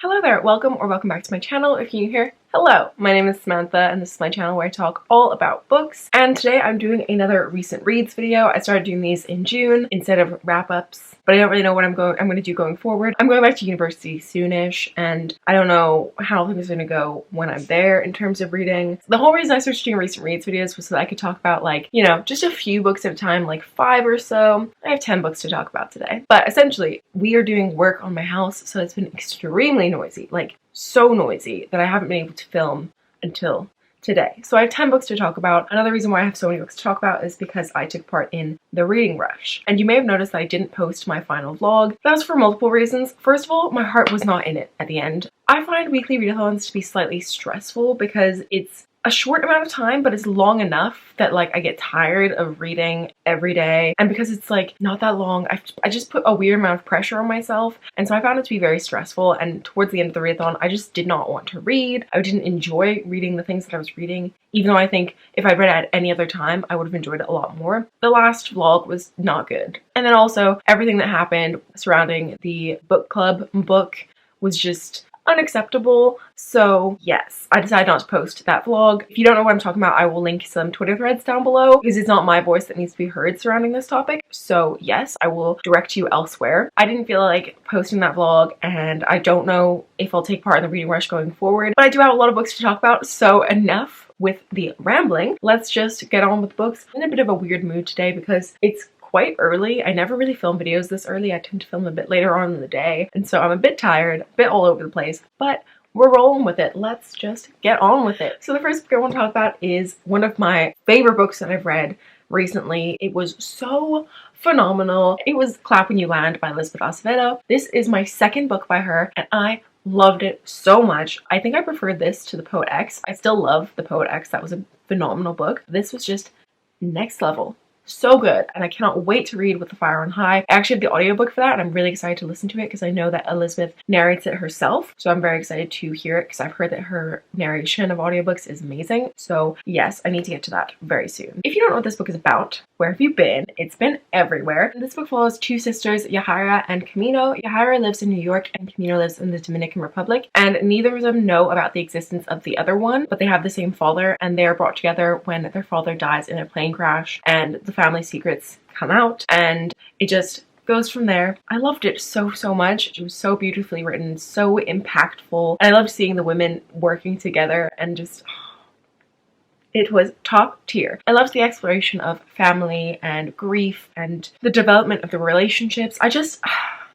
Hello there, welcome or welcome back to my channel. If you're new here, hello, my name is Samantha and this is my channel where I talk all about books. And today I'm doing another recent reads video. I started doing these in June instead of wrap-ups, but I don't really know what I'm going to do going forward. I'm going back to university soonish and I don't know how things are going to go when I'm there in terms of reading. The whole reason I started doing recent reads videos was so that I could talk about just a few books at a time, like 5 or so. I have 10 books to talk about today. But essentially, we are doing work on my house, so it's been extremely noisy, like so noisy that I haven't been able to film until today. So I have 10 books to talk about. Another reason why I have so many books to talk about is because I took part in the reading rush. And you may have noticed that I didn't post my final vlog. That was for multiple reasons. First of all, my heart was not in it at the end. I find weekly readathons to be slightly stressful because it's a short amount of time, but it's long enough that I get tired of reading every day. And because it's not that long, I just put a weird amount of pressure on myself. And so I found it to be very stressful. And towards the end of the readathon, I just did not want to read. I didn't enjoy reading the things that I was reading, even though I think if I read it at any other time, I would have enjoyed it a lot more. The last vlog was not good. And then also everything that happened surrounding the book club book was just unacceptable. So yes, I decided not to post that vlog. If you don't know what I'm talking about, I will link some Twitter threads down below because it's not my voice that needs to be heard surrounding this topic. So yes, I will direct you elsewhere. I didn't feel like posting that vlog and I don't know if I'll take part in the reading rush going forward, but I do have a lot of books to talk about, so enough with the rambling. Let's just get on with the books. I'm in a bit of a weird mood today because it's quite early. I never really film videos this early. I tend to film a bit later on in the day. And so I'm a bit tired, a bit all over the place, but we're rolling with it. Let's just get on with it. So the first book I want to talk about is one of my favorite books that I've read recently. It was so phenomenal. It was Clap When You Land by Elizabeth Acevedo. This is my second book by her and I loved it so much. I think I preferred this to The Poet X. I still love The Poet X. That was a phenomenal book. This was just next level. So good, and I cannot wait to read With the Fire on High. I actually have the audiobook for that and I'm really excited to listen to it because I know that Elizabeth narrates it herself, so I'm very excited to hear it because I've heard that her narration of audiobooks is amazing. So yes, I need to get to that very soon. If you don't know what this book is about, where have you been? It's been everywhere. This book follows two sisters, Yahaira and Camino. Yahaira lives in New York and Camino lives in the Dominican Republic, and neither of them know about the existence of the other one, but they have the same father and they are brought together when their father dies in a plane crash, and the family secrets come out and it just goes from there. I loved it so much. It was so beautifully written, so impactful, and I loved seeing the women working together and just it was top tier. I loved the exploration of family and grief and the development of the relationships. I don't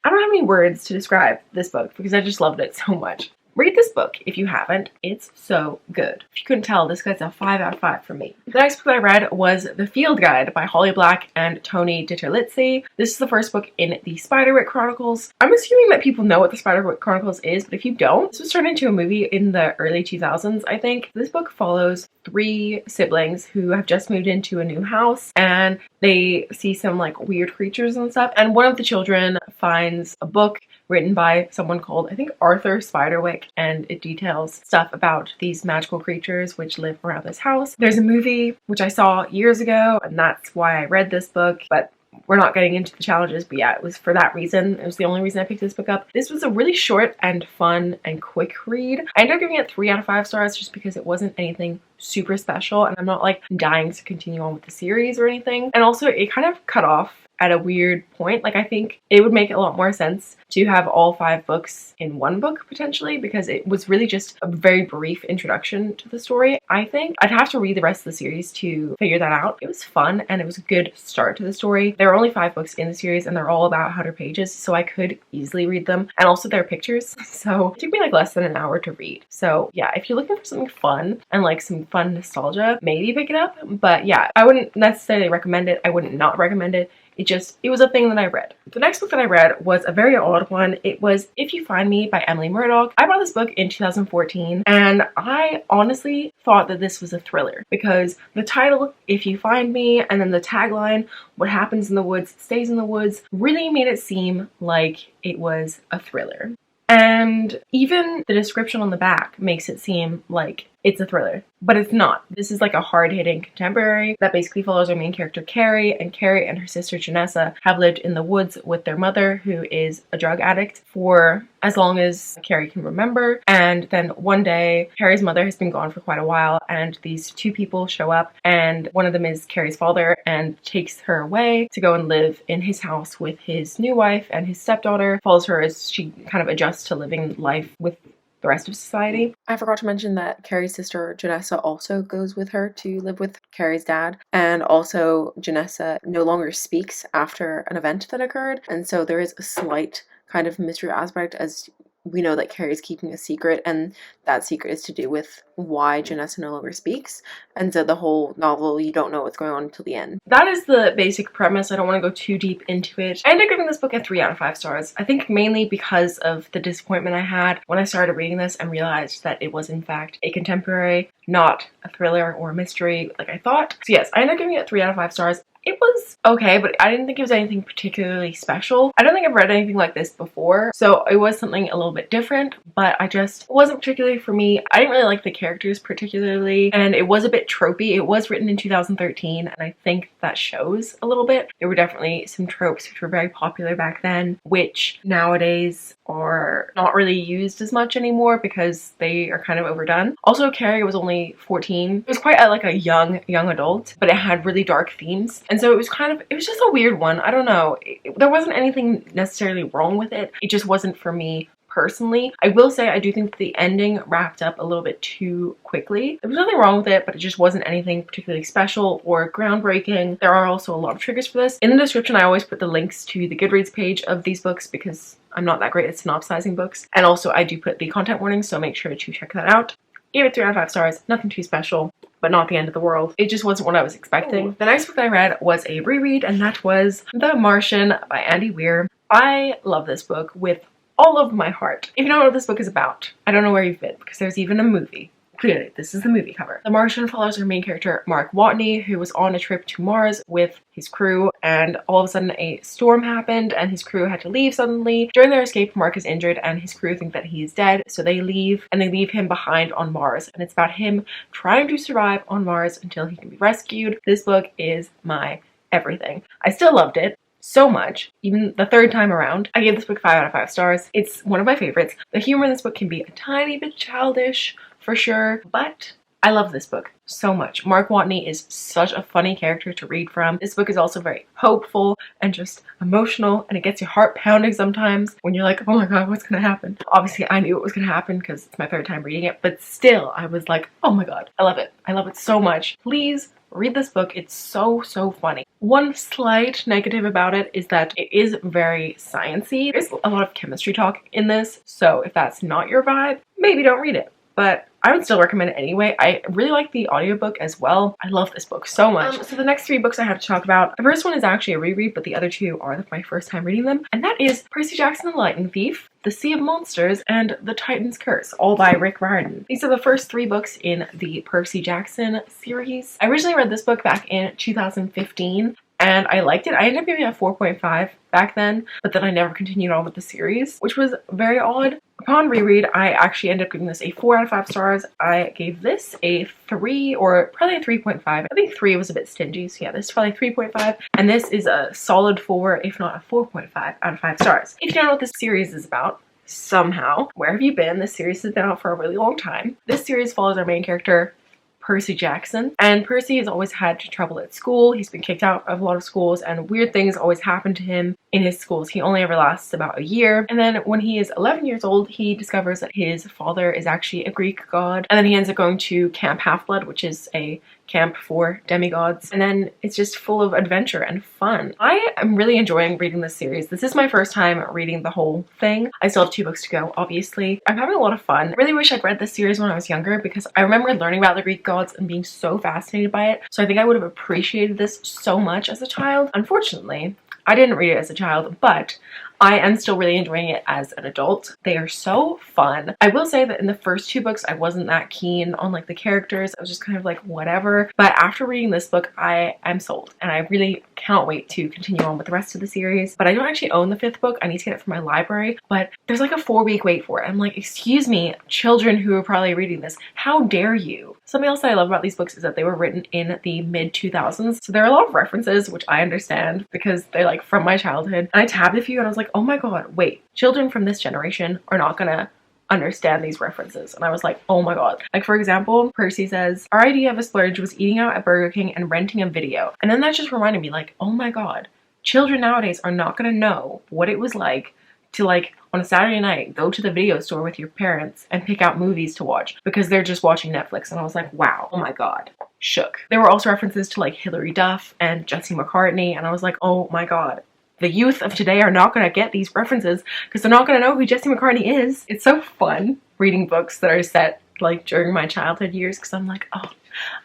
have any words to describe this book because I just loved it so much. Read this book if you haven't. It's so good. If you couldn't tell, this gets a 5 out of 5 from me. The next book that I read was The Field Guide by Holly Black and Tony Ditterlitzy. This is the first book in the Spiderwick Chronicles. I'm assuming that people know what the Spiderwick Chronicles is, but if you don't, this was turned into a movie in the early 2000s, I think. This book follows 3 siblings who have just moved into a new house and they see some weird creatures and stuff, and one of the children finds a book written by someone called, I think, Arthur Spiderwick, and it details stuff about these magical creatures which live around this house. There's a movie which I saw years ago and that's why I read this book, but we're not getting into the challenges, but yeah, it was for that reason. It was the only reason I picked this book up. This was a really short and fun and quick read. I ended up giving it 3 out of 5 stars just because it wasn't anything super special and I'm not dying to continue on with the series or anything. And also it kind of cut off at a weird point. I think it would make a lot more sense to have all 5 books in one book potentially, because it was really just a very brief introduction to the story. I think I'd have to read the rest of the series to figure that out. It was fun and it was a good start to the story. There are only 5 books in the series and they're all about 100 pages, so I could easily read them, and also there are pictures, so it took me less than an hour to read. So yeah, if you're looking for something fun and some fun nostalgia, maybe pick it up. But yeah, I wouldn't necessarily recommend it. I wouldn't not recommend it. It was a thing that I read. The next book that I read was a very odd one. It was If You Find Me by Emily Murdoch. I bought this book in 2014 and I honestly thought that this was a thriller because the title, If You Find Me, and then the tagline, what happens in the woods stays in the woods, really made it seem like it was a thriller. And and even the description on the back makes it seem like it's a thriller, but it's not. This is like a hard-hitting contemporary that basically follows our main character Carrie, and Carrie and her sister Janessa have lived in the woods with their mother, who is a drug addict, for as long as Carrie can remember. And then one day, Carrie's mother has been gone for quite a while, and these two people show up, and one of them is Carrie's father and takes her away to go and live in his house with his new wife, and his stepdaughter follows her as she kind of adjusts to living life with the rest of society. I forgot to mention that Carrie's sister Janessa also goes with her to live with Carrie's dad, and also Janessa no longer speaks after an event that occurred, and so there is a slight kind of mystery aspect, as we know that Carrie's keeping a secret, and that secret is to do with why Janessa no longer speaks. And so the whole novel, you don't know what's going on until the end. That is the basic premise. I don't want to go too deep into it. I ended up giving this book a 3 out of 5 stars. I think mainly because of the disappointment I had when I started reading this and realized that it was in fact a contemporary, not a thriller or a mystery like I thought. So yes, I ended up giving it 3 out of 5 stars. It was okay, but I didn't think it was anything particularly special. I don't think I've read anything like this before, so it was something a little bit different, but it wasn't particularly for me. I didn't really like the characters particularly, and it was a bit tropey. It was written in 2013, and I think that shows a little bit. There were definitely some tropes which were very popular back then, which nowadays are not really used as much anymore because they are kind of overdone. Also, Carrie was only 14. It was quite like a young adult, but it had really dark themes. And so it was just a weird one. I don't know. There wasn't anything necessarily wrong with it. It just wasn't for me personally. I will say I do think the ending wrapped up a little bit too quickly. There was nothing wrong with it, but it just wasn't anything particularly special or groundbreaking. There are also a lot of triggers for this. In the description, I always put the links to the Goodreads page of these books because I'm not that great at synopsizing books. And also I do put the content warnings, so make sure to check that out. Gave it 3 out of 5 stars. Nothing too special, but not the end of the world. It just wasn't what I was expecting. Ooh. The next book that I read was a reread, and that was The Martian by Andy Weir. I love this book with all of my heart. If you don't know what this book is about, I don't know where you've been, because there's even a movie. Clearly, this is the movie cover. The Martian follows our main character, Mark Watney, who was on a trip to Mars with his crew, and all of a sudden a storm happened and his crew had to leave suddenly. During their escape, Mark is injured and his crew think that he's dead, so they leave, and they leave him behind on Mars. And it's about him trying to survive on Mars until he can be rescued. This book is my everything. I still loved it so much, even the third time around. I gave this book 5 out of 5 stars. It's one of my favorites. The humor in this book can be a tiny bit childish, for sure, but I love this book so much. Mark Watney is such a funny character to read from. This book is also very hopeful and just emotional, and it gets your heart pounding sometimes when you're like, oh my god, what's gonna happen? Obviously, I knew it was gonna happen because it's my third time reading it, but still, I was like, oh my god, I love it. I love it so much. Please read this book. It's so funny. One slight negative about it is that it is very sciencey. There's a lot of chemistry talk in this, so if that's not your vibe, maybe don't read it. But I would still recommend it anyway. I really like the audiobook as well. I love this book so much. So the next 3 books I have to talk about, the first one is actually a reread, but the other 2 are my first time reading them. And that is Percy Jackson and the Lightning Thief, The Sea of Monsters, and The Titan's Curse, all by Rick Riordan. These are the first 3 books in the Percy Jackson series. I originally read this book back in 2015. And I liked it. I ended up giving it a 4.5 back then, but then I never continued on with the series, which was very odd. Upon reread, I actually ended up giving this a 4 out of 5 stars. I gave this a 3 or probably a 3.5. I think 3 was a bit stingy, so yeah, this is probably 3.5. And this is a solid 4, if not a 4.5 out of 5 stars. If you don't know what this series is about, somehow, where have you been? This series has been out for a really long time. This series follows our main character, Percy Jackson, and Percy has always had trouble at school. He's been kicked out of a lot of schools, and weird things always happen to him in his schools. He only ever lasts about a year, and then when he is 11 years old, he discovers that his father is actually a Greek god, and then he ends up going to Camp Half-Blood, which is a camp for demigods, and then it's just full of adventure and fun. I am really enjoying reading this series. This is my first time reading the whole thing. I still have 2 books to go, obviously. I'm having a lot of fun. I really wish I'd read this series when I was younger because I remember learning about the Greek gods and being so fascinated by it, so I think I would have appreciated this so much as a child. Unfortunately, I didn't read it as a child, but I am still really enjoying it as an adult. They are so fun. I will say that in the first two books, I wasn't that keen on like the characters. I was just kind of like whatever. But after reading this book, I am sold, and I really cannot wait to continue on with the rest of the series. But I don't actually own the fifth book. I need to get it from my library, but there's like a 4-week wait for it. I'm like, excuse me, children who are probably reading this, how dare you? Something else that I love about these books is that they were written in the mid-2000s. So there are a lot of references, which I understand because they're like from my childhood. And I tabbed a few and I was like, oh my god, wait, children from this generation are not gonna understand these references. And I was like, oh my god. Like, for example, Percy says, our idea of a splurge was eating out at Burger King and renting a video. And then that just reminded me, like, oh my god, children nowadays are not gonna know what it was like to, like, on a Saturday night, go to the video store with your parents and pick out movies to watch because they're just watching Netflix. And I was like, wow, oh my god, shook. There were also references to like Hilary Duff and Jesse McCartney, and I was like, oh my god. The youth of today are not going to get these references because they're not going to know who Jesse McCartney is. It's so fun reading books that are set like during my childhood years because I'm like, oh,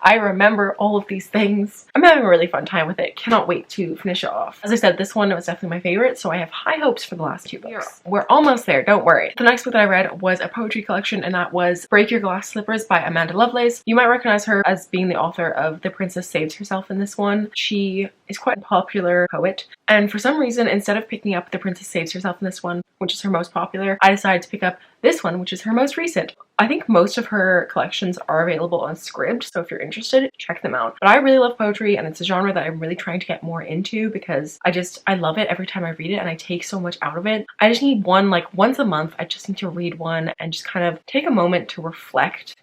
I remember all of these things. I'm having a really fun time with it. Cannot wait to finish it off. As I said, this one was definitely my favorite, so I have high hopes for the last two books. We're almost there, don't worry. The next book that I read was a poetry collection, and that was Break Your Glass Slippers by Amanda Lovelace. You might recognize her as being the author of The Princess Saves Herself in this one. She is quite a popular poet, and for some reason, instead of picking up The Princess Saves Herself in this one, which is her most popular, I decided to pick up this one, which is her most recent. I think most of her collections are available on Skimmed, so if you're interested, check them out. But I really love poetry, and it's a genre that I'm really trying to get more into because I love it every time I read it, and I take so much out of it. I just need one, like once a month, I just need to read one and just kind of take a moment to reflect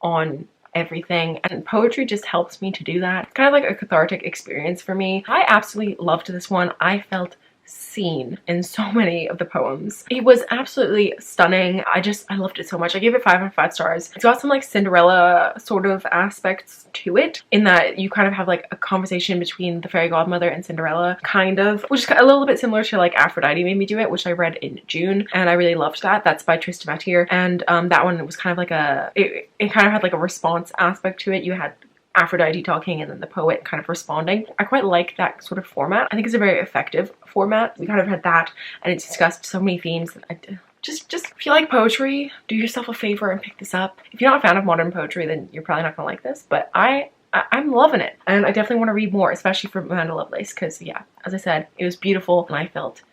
on everything, and poetry just helps me to do that. It's kind of like a cathartic experience for me. I absolutely loved this one. I felt seen in so many of the poems. It was absolutely stunning. I loved it so much. I gave it 5 out of 5 stars. It's got some like Cinderella sort of aspects to it, in that you kind of have like a conversation between the fairy godmother and Cinderella, kind of, which is a little bit similar to like Aphrodite Made Me Do It, which I read in June, and I really loved that. That's by Tristan Mattier, and that one was kind of like it kind of had like a response aspect to it. You had Aphrodite talking and then the poet kind of responding. I quite like that sort of format. I think it's a very effective format. We kind of had that, and it discussed so many themes that I just if you like poetry, do yourself a favor and pick this up. If you're not a fan of modern poetry, then you're probably not gonna like this, but I'm loving it, and I definitely want to read more, especially from Amanda Lovelace, because yeah, as I said, it was beautiful and I felt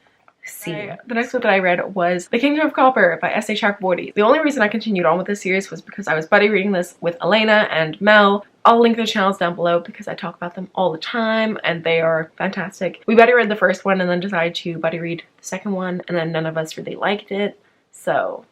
seen. The next book that I read was The Kingdom of Copper by S.A. Chakraborty. The only reason I continued on with this series was because I was buddy reading this with Elena and Mel. I'll link their channels down below because I talk about them all the time and they are fantastic. We buddy read the first one and then decided to buddy read the second one, and then none of us really liked it, so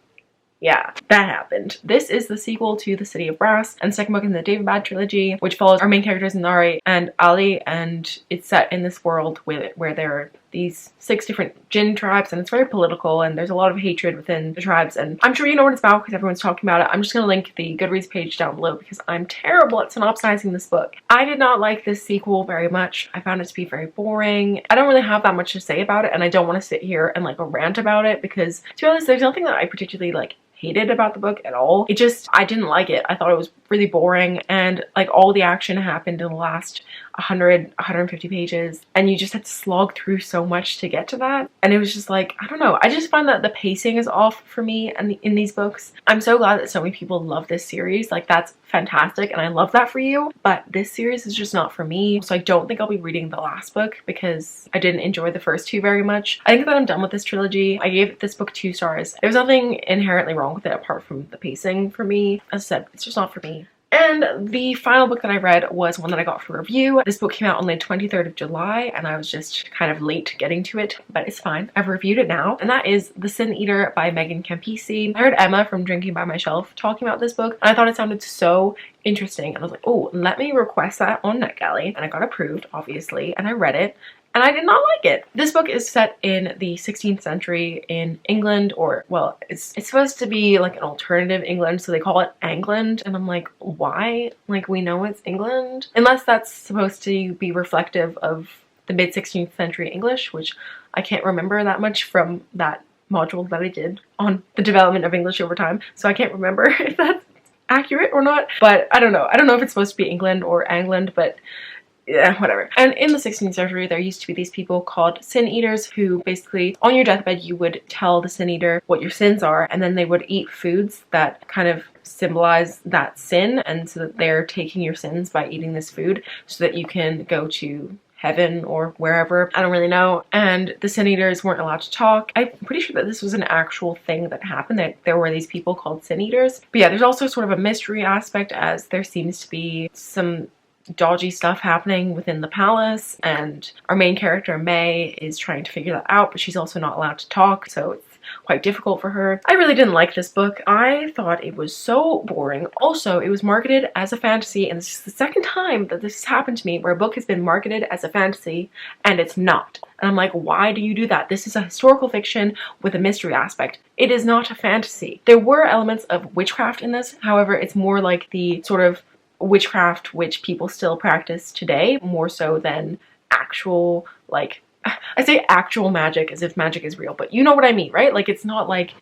yeah, that happened. This is the sequel to The City of Brass, and the second book in the David Bad trilogy, which follows our main characters Nari and Ali, and it's set in this world where there are these 6 different Jinn tribes, and it's very political, and there's a lot of hatred within the tribes, and I'm sure you know what it's about because everyone's talking about it. I'm just gonna link the Goodreads page down below because I'm terrible at synopsizing this book. I did not like this sequel very much. I found it to be very boring. I don't really have that much to say about it, and I don't want to sit here and like rant about it because, to be honest, there's nothing that I particularly like hated about the book at all. I didn't like it. I thought it was really boring, and like all the action happened in the last 150 pages, and you just had to slog through so much to get to that, and it was just like, I don't know, I just find that the pacing is off for me and in these books. I'm so glad that so many people love this series. Like, that's fantastic, and I love that for you, but this series is just not for me, so I don't think I'll be reading the last book because I didn't enjoy the first two very much. I think that I'm done with this trilogy. I gave this book 2 stars. There's nothing inherently wrong with it apart from the pacing for me. As I said, it's just not for me. And the final book that I read was one that I got for review. This book came out on the 23rd of July, and I was just kind of late getting to it, but it's fine. I've reviewed it now, and that is The Sin Eater by Megan Campisi. I heard Emma from Drinking by My Shelf talking about this book, and I thought it sounded so interesting, and I was like, oh, let me request that on NetGalley, and I got approved, obviously, and I read it. And I did not like it. This book is set in the 16th century in England, or, well, it's supposed to be like an alternative England, so they call it Angland, and I'm like, why? Like, we know it's England? Unless that's supposed to be reflective of the mid-16th century English, which I can't remember that much from that module that I did on the development of English over time, so I can't remember if that's accurate or not. But I don't know. I don't know if it's supposed to be England or Angland, but yeah, whatever. And in the 16th century, there used to be these people called sin eaters who basically, on your deathbed, you would tell the sin eater what your sins are, and then they would eat foods that kind of symbolize that sin, and so that they're taking your sins by eating this food so that you can go to heaven or wherever. I don't really know. And the sin eaters weren't allowed to talk. I'm pretty sure that this was an actual thing that happened, that there were these people called sin eaters. But yeah, there's also sort of a mystery aspect, as there seems to be some dodgy stuff happening within the palace, and our main character May is trying to figure that out, but she's also not allowed to talk, so it's quite difficult for her. I really didn't like this book. I thought it was so boring. Also, it was marketed as a fantasy, and this is the second time that this has happened to me where a book has been marketed as a fantasy and it's not. And I'm like, why do you do that? This is a historical fiction with a mystery aspect. It is not a fantasy. There were elements of witchcraft in this, however, it's more like the sort of witchcraft which people still practice today, more so than actual, like, I say actual magic as if magic is real, but you know what I mean, right? Like, it's not like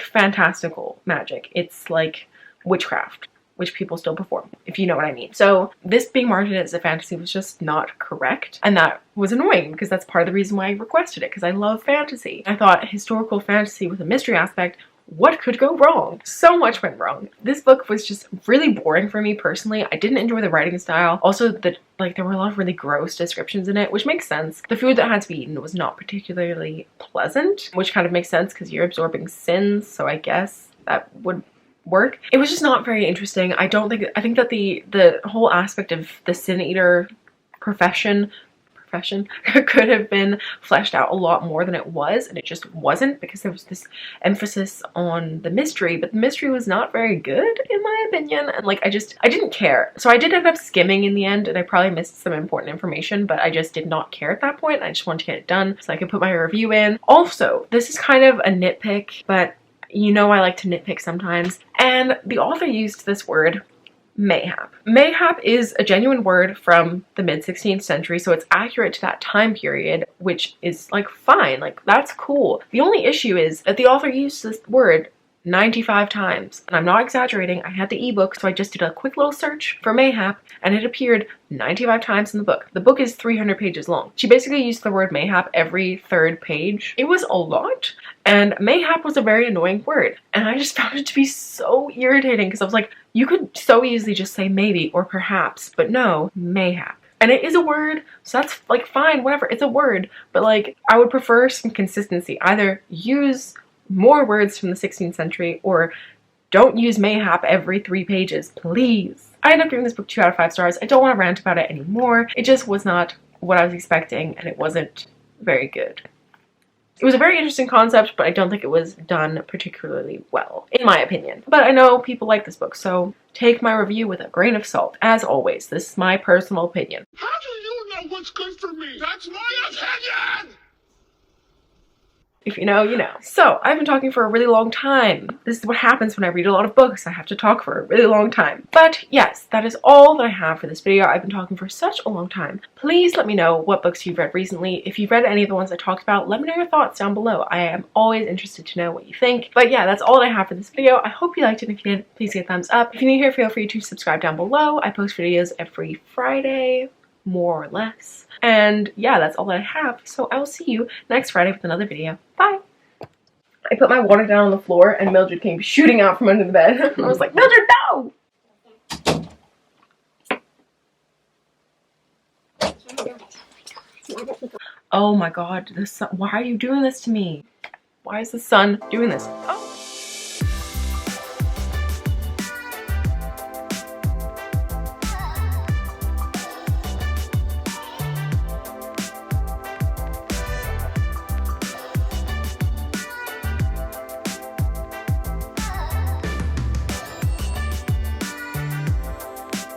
fantastical magic. It's like witchcraft, which people still perform, if you know what I mean. So this being marketed as a fantasy was just not correct, and that was annoying because that's part of the reason why I requested it, because I love fantasy. I thought historical fantasy with a mystery aspect, what could go wrong? So much went wrong. This book was just really boring for me personally. I didn't enjoy the writing style. Also, there were a lot of really gross descriptions in it, which makes sense. The food that had to be eaten was not particularly pleasant, which kind of makes sense because you're absorbing sins, so I guess that would work. It was just not very interesting. I think that the whole aspect of the sin eater profession could have been fleshed out a lot more than it was, and it just wasn't, because there was this emphasis on the mystery, but the mystery was not very good in my opinion, and like I didn't care. So I did end up skimming in the end, and I probably missed some important information, but I just did not care at that point. I just wanted to get it done so I could put my review in. Also, this is kind of a nitpick, but you know I like to nitpick sometimes, and the author used this word mayhap. Mayhap is a genuine word from the mid-16th century, so it's accurate to that time period, which is like fine, like that's cool. The only issue is that the author used this word 95 times, and I'm not exaggerating. I had the ebook, so I just did a quick little search for mayhap, and it appeared 95 times in the book. The book is 300 pages long. She basically used the word mayhap every third page. It was a lot, and mayhap was a very annoying word, and I just found it to be so irritating, because I was like, you could so easily just say maybe or perhaps, but no, mayhap. And it is a word, so that's like fine, whatever, it's a word, but like I would prefer some consistency. Either use more words from the 16th century, or don't use mayhap every 3 pages, please. I ended up giving this book 2 out of 5 stars. I don't want to rant about it anymore. It just was not what I was expecting, and it wasn't very good. It was a very interesting concept, but I don't think it was done particularly well, in my opinion. But I know people like this book, so take my review with a grain of salt. As always, this is my personal opinion. How do you know what's good for me? That's my opinion! If you know, you know. So, I've been talking for a really long time. This is what happens when I read a lot of books. I have to talk for a really long time. But yes, that is all that I have for this video. I've been talking for such a long time. Please let me know what books you've read recently. If you've read any of the ones I talked about, let me know your thoughts down below. I am always interested to know what you think. But yeah, that's all that I have for this video. I hope you liked it. If you did, please give a thumbs up. If you're new here, feel free to subscribe down below. I post videos every Friday, more or less. And yeah, that's all that I have. So I will see you next Friday with another video. Bye! I put my water down on the floor and Mildred came shooting out from under the bed. I was like, Mildred, no! Oh my god, the sun, why are you doing this to me? Why is the sun doing this? Oh.